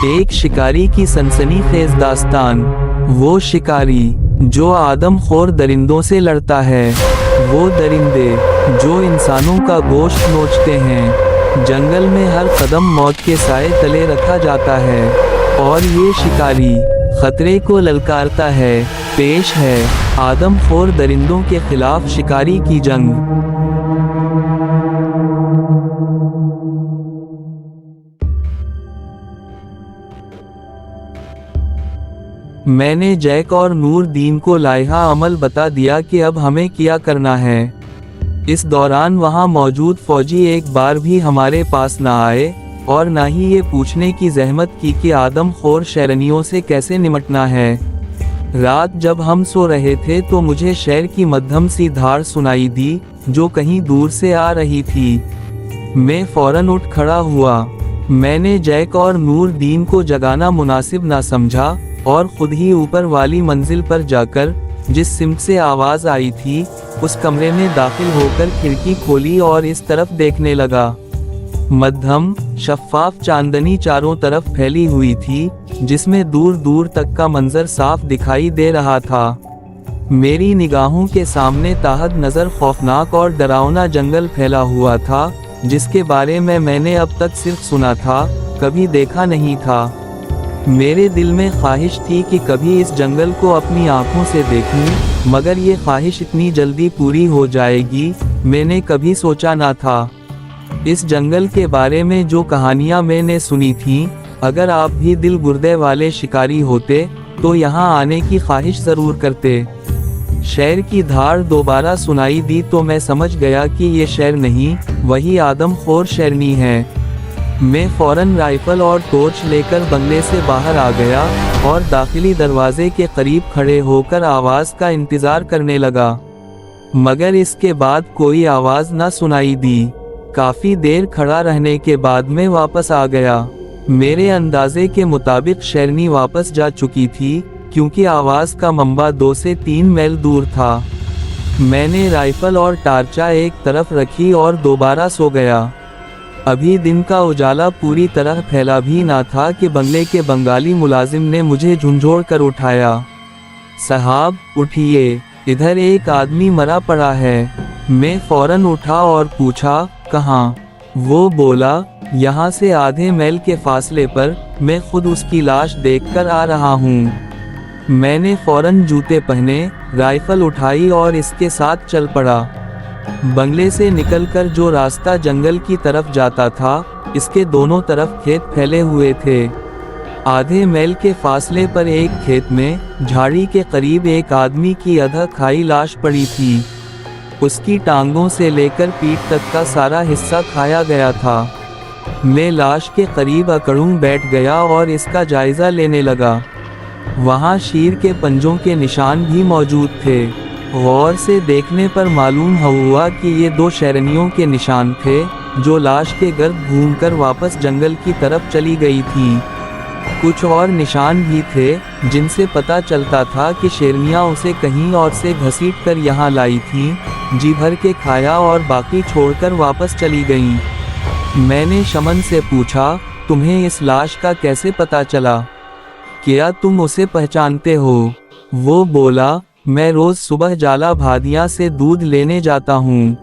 एक शिकारी की सनसनीखेज दास्तान। वो शिकारी जो आदमखोर दरिंदों से लड़ता है, वो दरिंदे जो इंसानों का गोश्त नोचते हैं। जंगल में हर कदम मौत के साए तले रखा जाता है और ये शिकारी खतरे को ललकारता है। पेश है आदमखोर दरिंदों के खिलाफ शिकारी की जंग। मैंने जैक और नूरदीन को लाइहा अमल बता दिया कि अब हमें क्या करना है। इस दौरान वहां मौजूद फौजी एक बार भी हमारे पास न आए और न ही ये पूछने की जहमत की कि आदमखोर शैरनियों से कैसे निपटना है। रात जब हम सो रहे थे तो मुझे शहर की मध्यम सी धार सुनाई दी जो कहीं दूर से आ रही थी। मैं फौरन उठ खड़ा हुआ। मैंने जैक और नूरदीन को जगाना मुनासिब न समझा और खुद ही ऊपर वाली मंजिल पर जाकर जिस सिमत से आवाज आई थी उस कमरे में दाखिल होकर खिड़की खोली और इस तरफ देखने लगा। मध्यम शफ्फाफ चांदनी चारों तरफ फैली हुई थी जिसमें दूर दूर तक का मंजर साफ दिखाई दे रहा था। मेरी निगाहों के सामने ताहत नजर खौफनाक और डरावना जंगल फैला हुआ था जिसके बारे में मैंने अब तक सिर्फ सुना था, कभी देखा नहीं था। मेरे दिल में ख्वाहिश थी कि कभी इस जंगल को अपनी आंखों से देखूं, मगर ये ख्वाहिश इतनी जल्दी पूरी हो जाएगी मैंने कभी सोचा ना था। इस जंगल के बारे में जो कहानियां मैंने सुनी थीं, अगर आप भी दिल गुर्दे वाले शिकारी होते तो यहाँ आने की ख्वाहिश ज़रूर करते। शहर की धार दोबारा सुनाई दी तो मैं समझ गया कि ये शहर नहीं, वही आदमखोर शैरनी है। मैं फौरन राइफल और टॉर्च लेकर बंगले से बाहर आ गया और दाखिली दरवाजे के करीब खड़े होकर आवाज़ का इंतज़ार करने लगा, मगर इसके बाद कोई आवाज़ न सुनाई दी। काफ़ी देर खड़ा रहने के बाद मैं वापस आ गया। मेरे अंदाजे के मुताबिक शैरनी वापस जा चुकी थी क्योंकि आवाज़ का मंबा 2 से 3 मील दूर था। मैंने राइफल और टार्चा एक तरफ रखी और दोबारा सो गया। अभी दिन का उजाला पूरी तरह फैला भी ना था कि बंगले के बंगाली मुलाजिम ने मुझे झुंझोड़ कर उठाया। साहब उठिए, इधर एक आदमी मरा पड़ा है। मैं फौरन उठा और पूछा, कहाँ? वो बोला, यहाँ से आधे मील के फासले पर, मैं खुद उसकी लाश देखकर आ रहा हूँ। मैंने फौरन जूते पहने, राइफल उठाई और इसके साथ चल पड़ा। बंगले से निकलकर जो रास्ता जंगल की तरफ जाता था, इसके दोनों तरफ खेत फैले हुए थे। आधे मील के फासले पर एक खेत में झाड़ी के करीब एक आदमी की अधा खाई लाश पड़ी थी। उसकी टांगों से लेकर पीठ तक का सारा हिस्सा खाया गया था। मैं लाश के करीब अकड़ूं बैठ गया और इसका जायजा लेने लगा। वहाँ शीर के पंजों के निशान भी मौजूद थे। गौर से देखने पर मालूम हुआ कि ये 2 शैरनियों के निशान थे जो लाश के गर्द घूमकर वापस जंगल की तरफ चली गई थी। कुछ और निशान भी थे जिनसे पता चलता था कि शेरनियाँ उसे कहीं और से घसीट कर यहाँ लाई थीं, जी भर के खाया और बाकी छोड़कर वापस चली गईं। मैंने शमन से पूछा, तुम्हें इस लाश का कैसे पता चला? क्या तुम उसे पहचानते हो? वो बोला, मैं रोज सुबह जाला भादिया से दूध लेने जाता हूँ।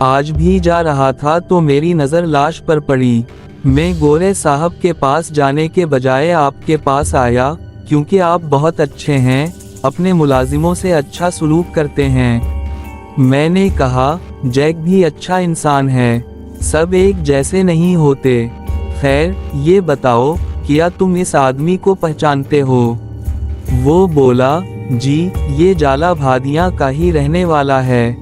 आज भी जा रहा था तो मेरी नज़र लाश पर पड़ी। मैं गोरे साहब के पास जाने के बजाय आपके पास आया क्योंकि आप बहुत अच्छे हैं, अपने मुलाजिमों से अच्छा सलूक करते हैं। मैंने कहा, जैक भी अच्छा इंसान है, सब एक जैसे नहीं होते। खैर ये बताओ, क्या तुम इस आदमी को पहचानते हो? वो बोला, जी ये जाला भादिया का ही रहने वाला है,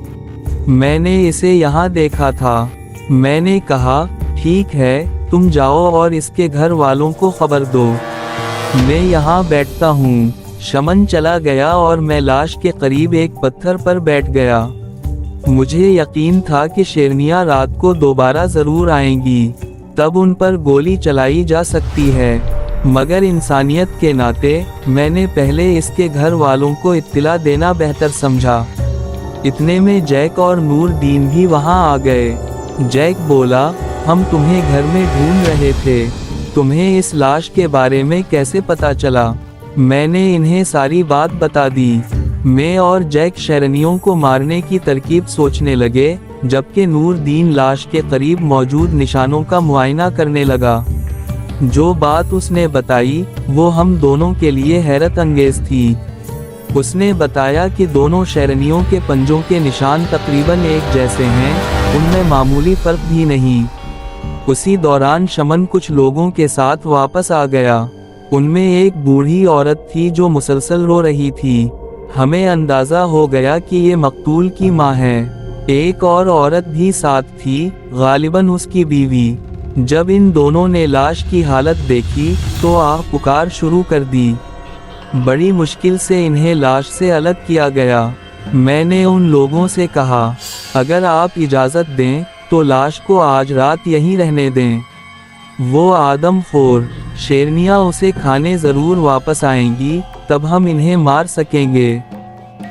मैंने इसे यहाँ देखा था। मैंने कहा, ठीक है, तुम जाओ और इसके घर वालों को खबर दो, मैं यहाँ बैठता हूँ। शमन चला गया और मैं लाश के करीब एक पत्थर पर बैठ गया। मुझे यकीन था कि शेरनियाँ रात को दोबारा ज़रूर आएंगी, तब उन पर गोली चलाई जा सकती है, मगर इंसानियत के नाते मैंने पहले इसके घर वालों को इत्तिला देना बेहतर समझा। इतने में जैक और नूरदीन भी वहां आ गए। जैक बोला, हम तुम्हें घर में ढूंढ रहे थे। तुम्हें इस लाश के बारे में कैसे पता चला? मैंने इन्हें सारी बात बता दी। मैं और जैक शेरनियों को मारने की तरकीब सोचने लगे, जबकि नूरदीन लाश के करीब मौजूद निशानों का मुआयना करने लगा। जो बात उसने बताई वो हम दोनों के लिए हैरत अंगेज थी। उसने बताया कि दोनों शेरनियों के पंजों के निशान तकरीबन एक जैसे हैं, उनमें मामूली फर्क भी नहीं। उसी दौरान शमन कुछ लोगों के साथ वापस आ गया। उनमें एक बूढ़ी औरत थी जो मुसलसल रो रही थी। हमें अंदाजा हो गया कि ये मकतूल की माँ है। एक और औरत भी साथ थी, गालिबन उसकी बीवी। जब इन दोनों ने लाश की हालत देखी तो आह पुकार शुरू कर दी। बड़ी मुश्किल से इन्हें लाश से अलग किया गया। मैंने उन लोगों से कहा, अगर आप इजाज़त दें तो लाश को आज रात यहीं रहने दें। वो आदमखोर शेरनियाँ उसे खाने ज़रूर वापस आएंगी, तब हम इन्हें मार सकेंगे।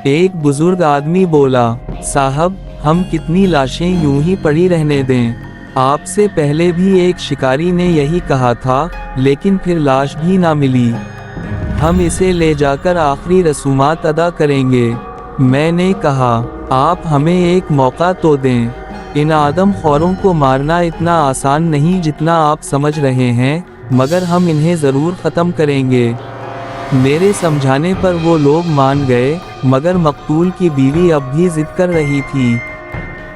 एक बुजुर्ग आदमी बोला, साहब हम कितनी लाशें यूं ही पड़ी रहने दें? आपसे पहले भी एक शिकारी ने यही कहा था, लेकिन फिर लाश भी ना मिली। हम इसे ले जाकर आखिरी रसूमात अदा करेंगे। मैंने कहा, आप हमें एक मौका तो दें। इन आदमखोरों को मारना इतना आसान नहीं जितना आप समझ रहे हैं, मगर हम इन्हें ज़रूर ख़त्म करेंगे। मेरे समझाने पर वो लोग मान गए, मगर मकतूल की बीवी अब भी जिद कर रही थी।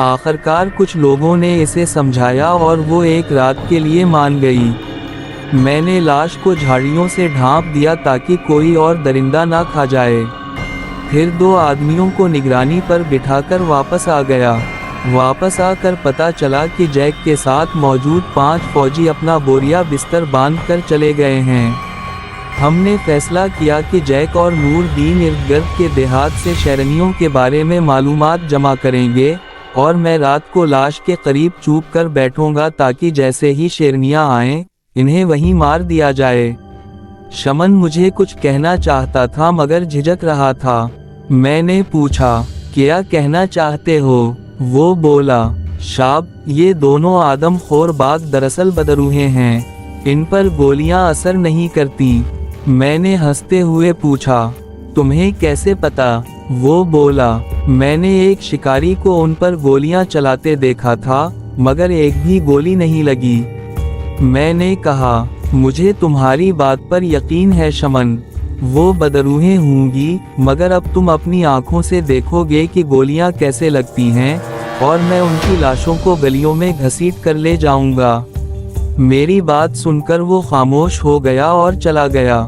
आखिरकार कुछ लोगों ने इसे समझाया और वो एक रात के लिए मान गई। मैंने लाश को झाड़ियों से ढांप दिया ताकि कोई और दरिंदा ना खा जाए। फिर 2 आदमियों को निगरानी पर बिठाकर वापस आ गया। वापस आकर पता चला कि जैक के साथ मौजूद 5 फौजी अपना बोरिया बिस्तर बांध कर चले गए हैं। हमने फैसला किया कि जैक और नूरदीन इर्द गिर्द के देहात से शेरनियों के बारे में मालूमात जमा करेंगे, और मैं रात को लाश के करीब चुप कर बैठूंगा ताकि जैसे ही शेरनियां आएं, इन्हें वहीं मार दिया जाए। शमन मुझे कुछ कहना चाहता था मगर झिझक रहा था। मैंने पूछा, क्या कहना चाहते हो? वो बोला, शाब, ये दोनों आदमखोर बाग दरअसल बदरूहे हैं। इन पर गोलियां असर नहीं करती। मैंने हंसते हुए पूछा, तुम्हें कैसे पता? वो बोला, मैंने एक शिकारी को उन पर गोलियां चलाते देखा था, मगर एक भी गोली नहीं लगी। मैंने कहा, मुझे तुम्हारी बात पर यकीन है शमन। वो बदरूहें होंगी, मगर अब तुम अपनी आंखों से देखोगे कि गोलियां कैसे लगती हैं, और मैं उनकी लाशों को गलियों में घसीट कर ले जाऊंगा। मेरी बात सुनकर वो खामोश हो गया और चला गया।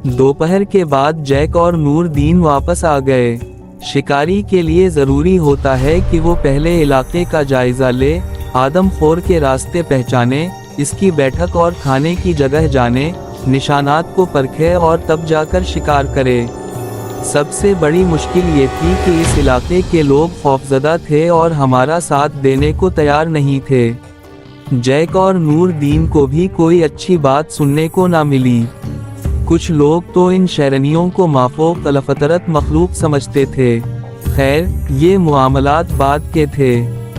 दोपहर के बाद जैक और नूरदीन वापस आ गए। शिकारी के लिए ज़रूरी होता है कि वो पहले इलाके का जायज़ा ले, आदमखोर के रास्ते पहचाने, इसकी बैठक और खाने की जगह जाने, निशानात को परखे और तब जाकर शिकार करे। सबसे बड़ी मुश्किल ये थी कि इस इलाके के लोग खौफज़दा थे और हमारा साथ देने को तैयार नहीं थे। जैक और नूरदीन को भी कोई अच्छी बात सुनने को ना मिली। कुछ लोग तो इन शेरनियों को माफूक अलफतरत मखलूक समझते थे। खैर, ये मुआमलात बाद के थे।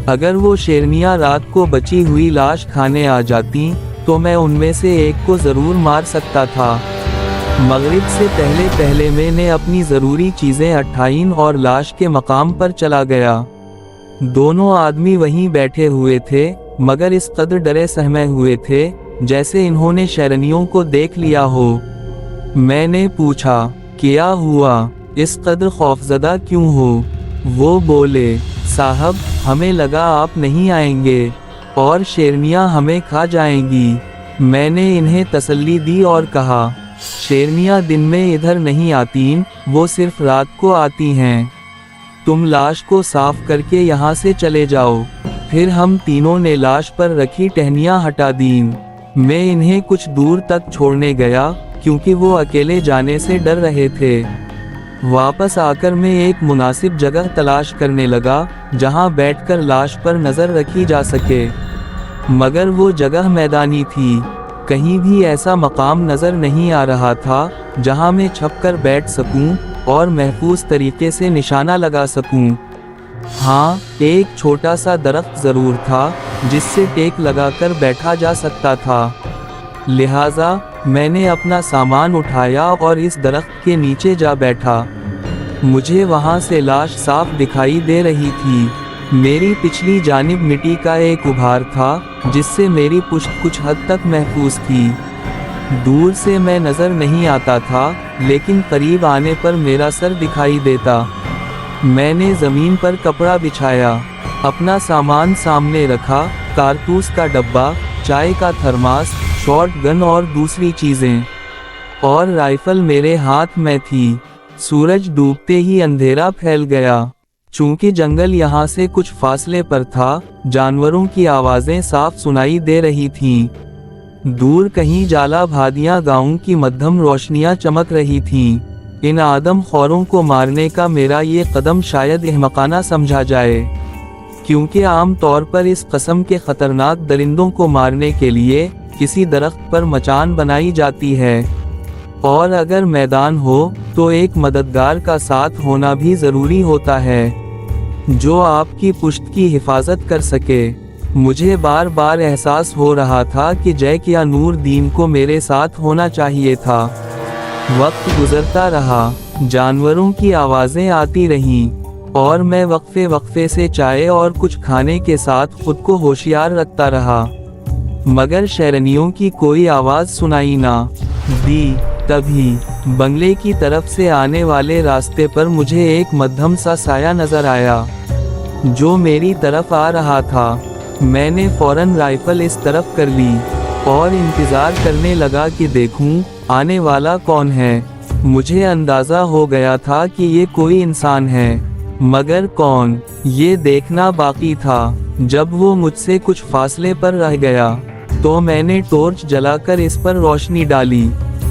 अगर वो शेरनियाँ रात को बची हुई लाश खाने आ जाती तो मैं उनमें से एक को ज़रूर मार सकता था। मगरिब से पहले मैंने अपनी ज़रूरी चीज़ें उठाईं और लाश के मकाम पर चला गया। दोनों आदमी वहीं बैठे हुए थे, मगर इस कदर डरे सहमे हुए थे जैसे इन्होंने शेरनियों को देख लिया हो। मैंने पूछा, क्या हुआ? इस कदर खौफज़दा क्यों हो? वो बोले, साहब, हमें लगा आप नहीं आएंगे और शेरनियाँ हमें खा जाएंगी। मैंने इन्हें तसल्ली दी और कहा, शेरनियाँ दिन में इधर नहीं आतीं, वो सिर्फ रात को आती हैं। तुम लाश को साफ करके यहाँ से चले जाओ। फिर हम तीनों ने लाश पर रखी टहनियाँ हटा दीं। मैं इन्हें कुछ दूर तक छोड़ने गया क्योंकि वो अकेले जाने से डर रहे थे। वापस आकर मैं एक मुनासिब जगह तलाश करने लगा जहां बैठकर लाश पर नज़र रखी जा सके, मगर वो जगह मैदानी थी। कहीं भी ऐसा मकाम नज़र नहीं आ रहा था जहां मैं छपकर बैठ सकूं और महफूज तरीके से निशाना लगा सकूं। हाँ, एक छोटा सा दरख्त ज़रूर था जिससे टेक लगाकर बैठा जा सकता था। लिहाजा मैंने अपना सामान उठाया और इस दरख्त के नीचे जा बैठा। मुझे वहां से लाश साफ दिखाई दे रही थी। मेरी पिछली जानिब मिट्टी का एक उभार था जिससे मेरी पुश्त कुछ हद तक महफूज थी। दूर से मैं नज़र नहीं आता था, लेकिन करीब आने पर मेरा सर दिखाई देता। मैंने ज़मीन पर कपड़ा बिछाया, अपना सामान सामने रखा, कारतूस का डब्बा, चाय का थर्मास, शॉर्ट गन और दूसरी चीज़ें, और राइफल मेरे हाथ में थी। सूरज डूबते ही अंधेरा फैल गया। चूंकि जंगल यहाँ से कुछ फासले पर था, जानवरों की आवाज़ें साफ सुनाई दे रही थीं। दूर कहीं जाला भादियाँ गाँव की मध्यम रोशनियाँ चमक रही थीं। इन आदम खौरों को मारने का मेरा ये कदम शायद अहमकाना समझा जाए, क्योंकि आम तौर पर इस किस्म के खतरनाक दरिंदों को मारने के लिए किसी दरख्त पर मचान बनाई जाती है, और अगर मैदान हो तो एक मददगार का साथ होना भी ज़रूरी होता है जो आपकी पुश्त की हिफाजत कर सके। मुझे बार बार एहसास हो रहा था कि जैक या नूर दीन को मेरे साथ होना चाहिए था। वक्त गुजरता रहा, जानवरों की आवाज़ें आती रहीं, और मैं वक्फे वक्फे से चाय और कुछ खाने के साथ खुद को होशियार रखता रहा, मगर शैरनियों की कोई आवाज़ सुनाई ना दी। तभी बंगले की तरफ से आने वाले रास्ते पर मुझे एक मध्यम सा साया नजर आया जो मेरी तरफ आ रहा था। मैंने फौरन राइफल इस तरफ कर ली और इंतज़ार करने लगा कि देखूं आने वाला कौन है। मुझे अंदाज़ा हो गया था कि ये कोई इंसान है, मगर कौन, ये देखना बाकी था। जब वो मुझसे कुछ फासले पर रह गया तो मैंने टॉर्च जलाकर इस पर रोशनी डाली।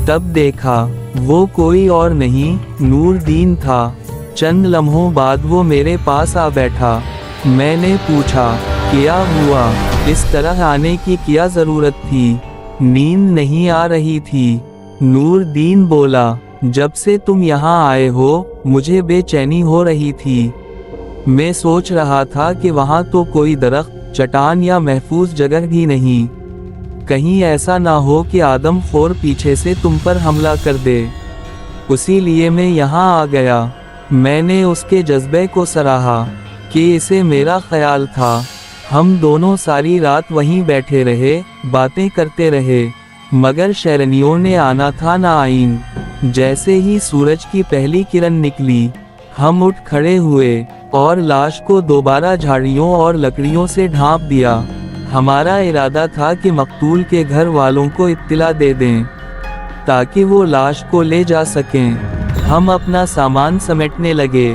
तब देखा वो कोई और नहीं, नूर दीन था। चंद लम्हों बाद वो मेरे पास आ बैठा। मैंने पूछा, क्या हुआ? इस तरह आने की क्या ज़रूरत थी? नींद नहीं आ रही थी। नूर दीन बोला, जब से तुम यहाँ आए हो मुझे बेचैनी हो रही थी। मैं सोच रहा था कि वहाँ तो कोई दरख्त, चट्टान या महफूज जगह भी नहीं। कहीं ऐसा ना हो कि आदम खोर पीछे से तुम पर हमला कर दे। उसी लिए मैं यहाँ आ गया। मैंने उसके जज्बे को सराहा कि इसे मेरा ख्याल था। हम दोनों सारी रात वहीं बैठे रहे, बातें करते रहे, मगर शैरनियों ने आना था ना आइन। जैसे ही सूरज की पहली किरण निकली, हम उठ खड़े हुए और लाश को दोबारा झाड़ियों और लकड़ियों से ढांप दिया। हमारा इरादा था कि मकतूल के घर वालों को इत्तिला दे दें ताकि वो लाश को ले जा सकें। हम अपना सामान समेटने लगे,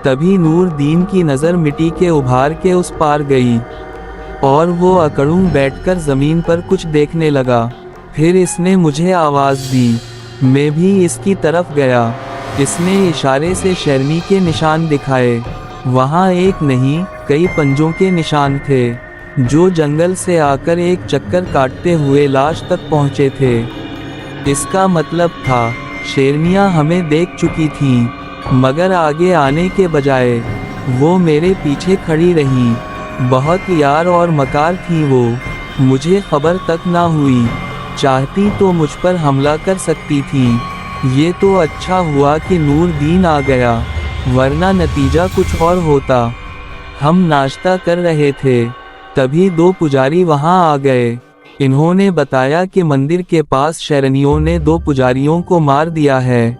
तभी नूर दीन की नज़र मिट्टी के उभार के उस पार गई और वो अकड़ूं बैठकर ज़मीन पर कुछ देखने लगा। फिर इसने मुझे आवाज़ दी। मैं भी इसकी तरफ गया। इसने इशारे से शैरनी के निशान दिखाए। वहाँ एक नहीं, कई पंजों के निशान थे जो जंगल से आकर एक चक्कर काटते हुए लाश तक पहुँचे थे। इसका मतलब था शेरनियाँ हमें देख चुकी थीं, मगर आगे आने के बजाय वो मेरे पीछे खड़ी रहीं। बहुत यार और मकार थी वो, मुझे खबर तक ना हुई। चाहती तो मुझ पर हमला कर सकती थी। ये तो अच्छा हुआ कि नूर दीन आ गया, वरना नतीजा कुछ और होता। हम नाश्ता कर रहे थे, तभी दो पुजारी वहां आ गए। इन्होंने बताया कि मंदिर के पास शैरनियों ने 2 पुजारियों को मार दिया है।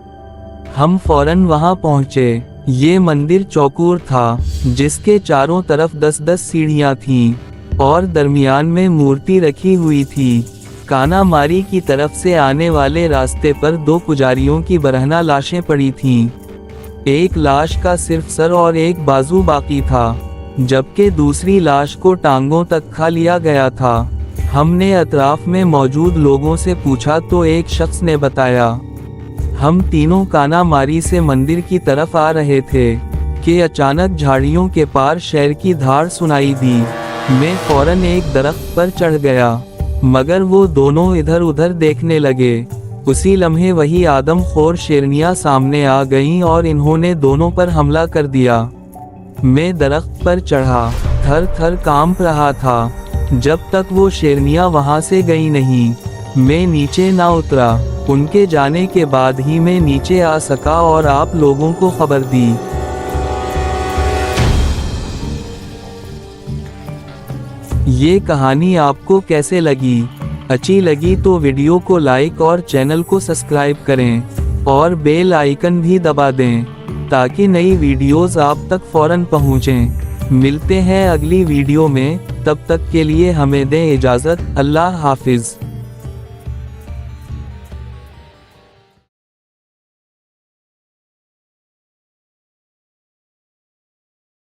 हम फौरन वहां पहुंचे। ये मंदिर चौकोर था जिसके चारों तरफ 10-10 सीढ़ियां थीं और दरमियान में मूर्ति रखी हुई थी। कानामारी की तरफ से आने वाले रास्ते पर 2 पुजारियों की बरहना लाशें पड़ी थीं। एक लाश का सिर्फ सर और एक बाजू बाकी था, जबकि दूसरी लाश को टांगों तक खा लिया गया था। हमने अतराफ में मौजूद लोगों से पूछा तो एक शख्स ने बताया, हम तीनों कानामारी से मंदिर की तरफ आ रहे थे कि अचानक झाड़ियों के पार शहर की धार सुनाई दी। मैं फौरन एक दरख्त पर चढ़ गया, मगर वो दोनों इधर उधर देखने लगे। उसी लम्हे वही आदम खोर शेरनियाँ सामने आ गईं और इन्होंने दोनों पर हमला कर दिया। मैं दरख्त पर चढ़ा, थर थर कांप रहा था, जब तक वो शेरनियाँ वहाँ से गई नहीं। मैं नीचे ना उतरा। उनके जाने के बाद ही मैं नीचे आ सका और आप लोगों को खबर दी। ये कहानी आपको कैसे लगी? अच्छी लगी तो वीडियो को लाइक और चैनल को सब्सक्राइब करें और बेल आइकन भी दबा दें ताकि नई वीडियोस आप तक फौरन पहुंचें। मिलते हैं अगली वीडियो में, तब तक के लिए हमें दें इजाज़त। अल्लाह हाफिज़।